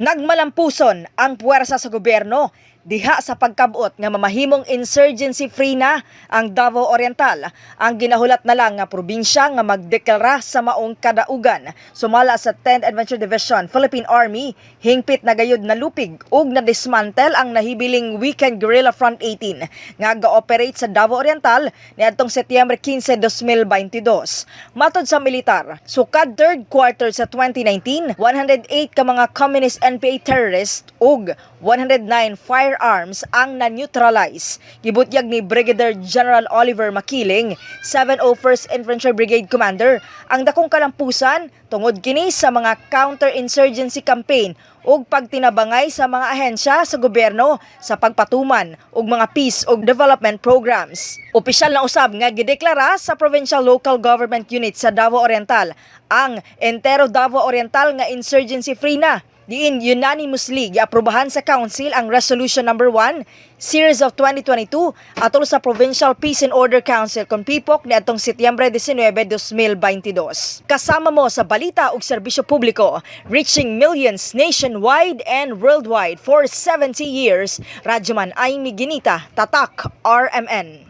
Nagmalampuson ang puwersa sa gobyerno diha sa pagkabot nga mamahimong insurgency-free na ang Davao Oriental. Ang ginahulat na lang nga probinsya nga magdeklara sa maong kadaugan. Sumala sa 10th Adventure Division, Philippine Army, hingpit na gayud na lupig ug na dismantle ang nahibiling Weekend Guerrilla Front 18 nga ga-operate sa Davao Oriental niadtong Setyembre 15, 2022. Matod sa militar, sukad third quarter sa 2019, 108 ka mga communist NPA terrorists ug 109 firearms ang na-neutralize. Gibutyag ni Brigadier General Oliver Makiling, 701st Infantry Brigade Commander, ang dakong kalampusan tungod kini sa mga counter-insurgency campaign ug pagtinabangay sa mga ahensya sa gobyerno sa pagpatuman ug mga peace ug development programs. Opisyal na usab nga gideklara sa Provincial Local Government Unit sa Davao Oriental ang entero Davao Oriental nga insurgency-free na. Diin unanimously giaprubahan sa Council ang Resolution No. 1, Series of 2022 atol sa Provincial Peace and Order Council Conpipok niadtong Setyembre 19, 2022. Kasama mo sa balita ug serbisyo publiko, reaching millions nationwide and worldwide for 70 years. Radyoman Aimee Ginita, Tatak, RMN.